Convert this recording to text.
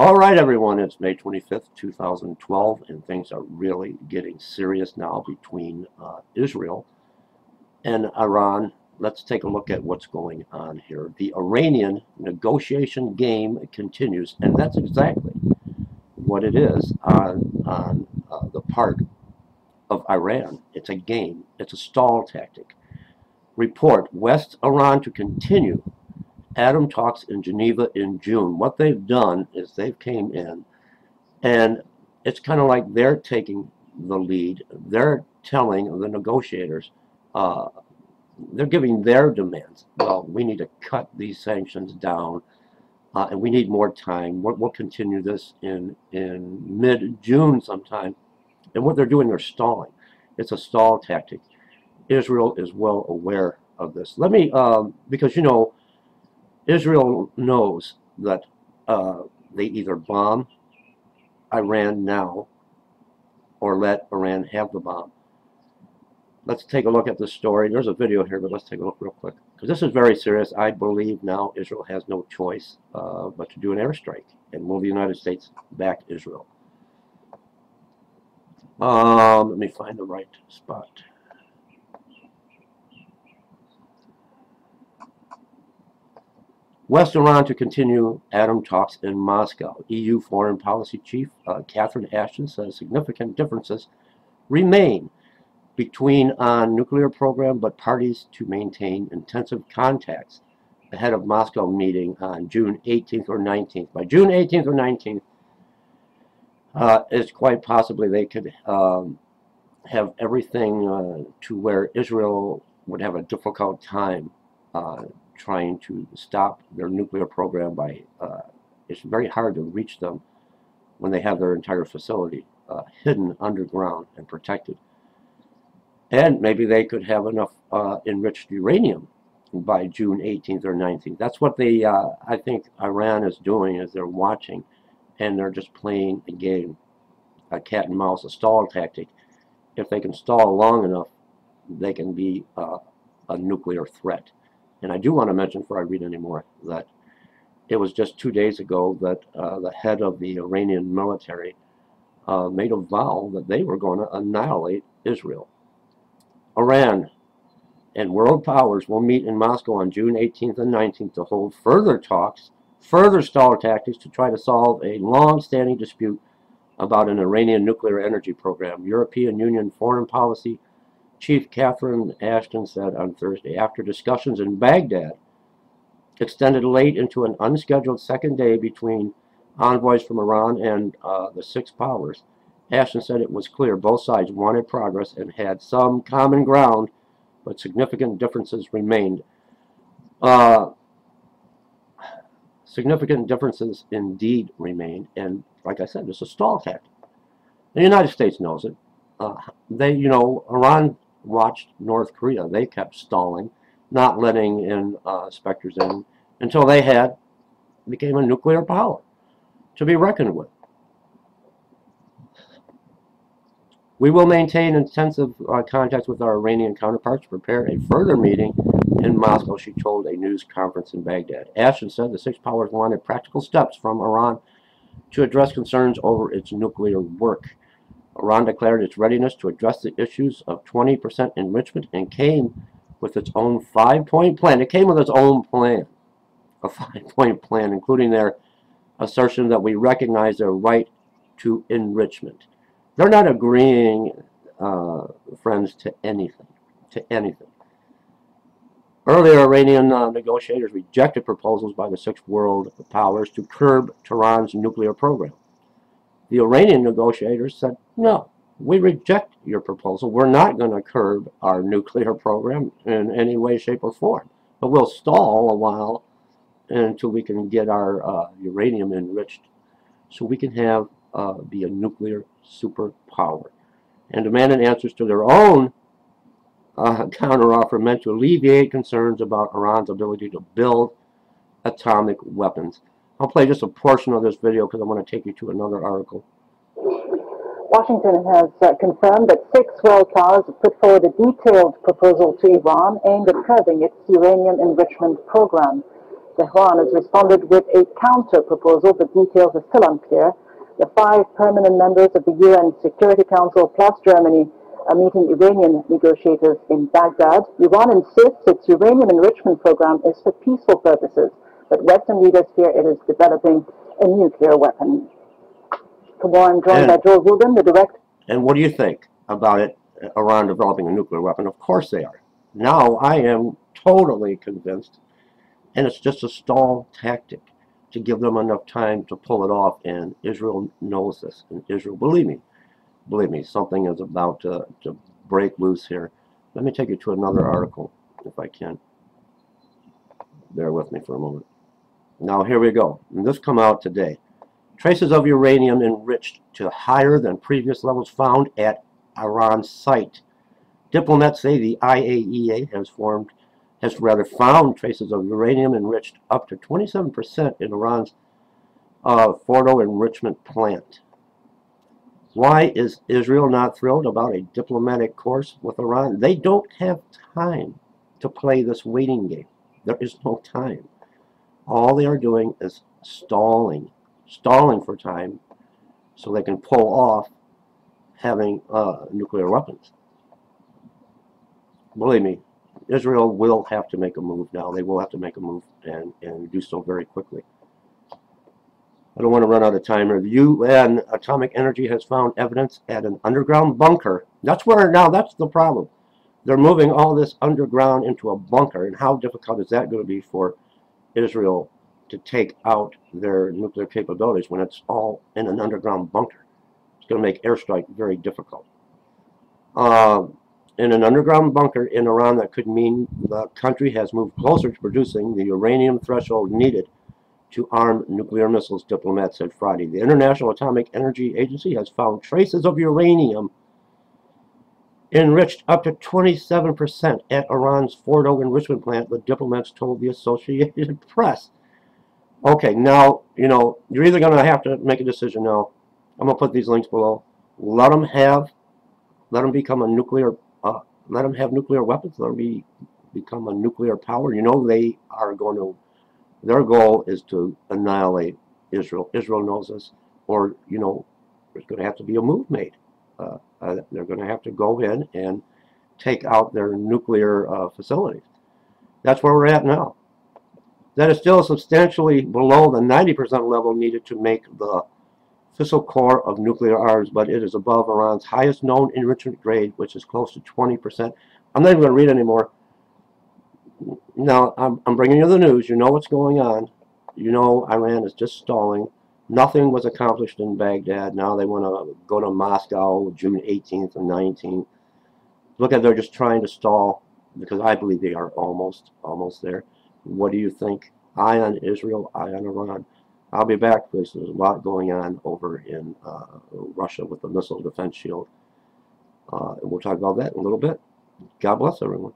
All right, everyone, it's May 25th, 2012, and things are really getting serious now between Israel and Iran. Let's take a look at what's going on here. The Iranian negotiation game continues, and that's exactly what it is on the part of Iran. It's a game. It's a stall tactic. Report, West Iran to continue atom talks in Geneva in June. What they've done is they've came in, and it's kind of like they're taking the lead. They're telling the negotiators, they're giving their demands. Well, we need to cut these sanctions down, and we need more time. We'll continue this in mid-June sometime. And what they're doing, they're stalling. It's a stall tactic. Israel is well aware of this. Let me, because you know, Israel knows that they either bomb Iran now or let Iran have the bomb. Let's take a look at this story. There's a video here, but let's take a look real quick, because this is very serious. I believe now Israel has no choice but to do an airstrike and move the United States back to Israel. Let me find the right spot. West Iran to continue atom talks in Moscow. EU Foreign Policy Chief Catherine Ashton says significant differences remain between on nuclear program, but parties to maintain intensive contacts ahead of Moscow meeting on June 18th or 19th. By June 18th or 19th, it's quite possibly they could have everything to where Israel would have a difficult time trying to stop their nuclear program by, it's very hard to reach them when they have their entire facility hidden underground and protected. And maybe they could have enough enriched uranium by June 18th or 19th. That's what they, I think Iran is doing, is they're watching and they're just playing a game, a cat and mouse, a stall tactic. If they can stall long enough, they can be a nuclear threat. And I do want to mention, before I read any more, that it was just 2 days ago that the head of the Iranian military made a vow that they were going to annihilate Israel. Iran and world powers will meet in Moscow on June 18th and 19th to hold further talks, further stall tactics to try to solve a long-standing dispute about an Iranian nuclear energy program. European Union Foreign Policy Chief Catherine Ashton said on Thursday, after discussions in Baghdad extended late into an unscheduled second day between envoys from Iran and the six powers, Ashton said it was clear both sides wanted progress and had some common ground, but significant differences remained. Significant differences indeed remained, and like I said, it's a stall tactic. The United States knows it. Iran watched North Korea. They kept stalling, not letting in inspectors in until they became a nuclear power to be reckoned with. We will maintain intensive contacts with our Iranian counterparts to prepare a further meeting in Moscow, she told a news conference in Baghdad. Ashton said the six powers wanted practical steps from Iran to address concerns over its nuclear work. Iran declared its readiness to address the issues of 20% enrichment and came with its own five-point plan. It came with its own plan, a five-point plan, including their assertion that we recognize their right to enrichment. They're not agreeing, friends, to anything. Earlier, Iranian negotiators rejected proposals by the six world powers to curb Tehran's nuclear program. The Iranian negotiators said, no, we reject your proposal. We're not going to curb our nuclear program in any way, shape, or form. But we'll stall a while until we can get our uranium enriched so we can be a nuclear superpower. And demanded answers to their own counteroffer meant to alleviate concerns about Iran's ability to build atomic weapons. I'll play just a portion of this video because I want to take you to another article. Washington has confirmed that six world powers have put forward a detailed proposal to Iran aimed at curbing its uranium enrichment program. Tehran has responded with a counter-proposal. The details are still unclear. The 5 permanent members of the UN Security Council plus Germany are meeting Iranian negotiators in Baghdad. Iran insists its uranium enrichment program is for peaceful purposes, but Western leaders fear it is developing a nuclear weapon. For more, I'm joined by Joel Rubin, the director. And what do you think about it, Iran developing a nuclear weapon? Of course they are. Now I am totally convinced, and it's just a stall tactic to give them enough time to pull it off, and Israel knows this. And Israel, believe me, something is about to break loose here. Let me take you to another article, if I can. Bear with me for a moment. Now here we go. And this come out today. Traces of uranium enriched to higher than previous levels found at Iran site. Diplomats say the IAEA has found traces of uranium enriched up to 27% in Iran's Fordo enrichment plant. Why is Israel not thrilled about a diplomatic course with Iran? They don't have time to play this waiting game. There is no time. All they are doing is stalling for time so they can pull off having nuclear weapons. Believe me, Israel will have to make a move now. They will have to make a move and do so very quickly. I don't want to run out of time here. The UN Atomic Energy has found evidence at an underground bunker. That's the problem. They're moving all this underground into a bunker, and how difficult is that going to be for Israel to take out their nuclear capabilities when it's all in an underground bunker? It's going to make airstrike very difficult. In an underground bunker in Iran, that could mean the country has moved closer to producing the uranium threshold needed to arm nuclear missiles, diplomats said Friday. The International Atomic Energy Agency has found traces of uranium enriched up to 27% at Iran's Fordo enrichment plant, the diplomats told the Associated Press. Okay, now, you're either going to have to make a decision now. I'm going to put these links below. Let them become a nuclear, let them have nuclear weapons, let them become a nuclear power. They are going to, their goal is to annihilate Israel. Israel knows this, or, there's going to have to be a move made. They're going to have to go in and take out their nuclear facilities. That's where we're at now. That is still substantially below the 90% level needed to make the fissile core of nuclear arms, but it is above Iran's highest known enrichment grade, which is close to 20%. I'm not even going to read anymore. Now, I'm bringing you the news. You know what's going on. Iran is just stalling. Nothing was accomplished in Baghdad. Now they want to go to Moscow June 18th and 19th. Look at, they're just trying to stall, because I believe they are almost there. What do you think? Eye on Israel, eye on Iran. I'll be back because there's a lot going on over in Russia with the missile defense shield. And we'll talk about that in a little bit. God bless everyone.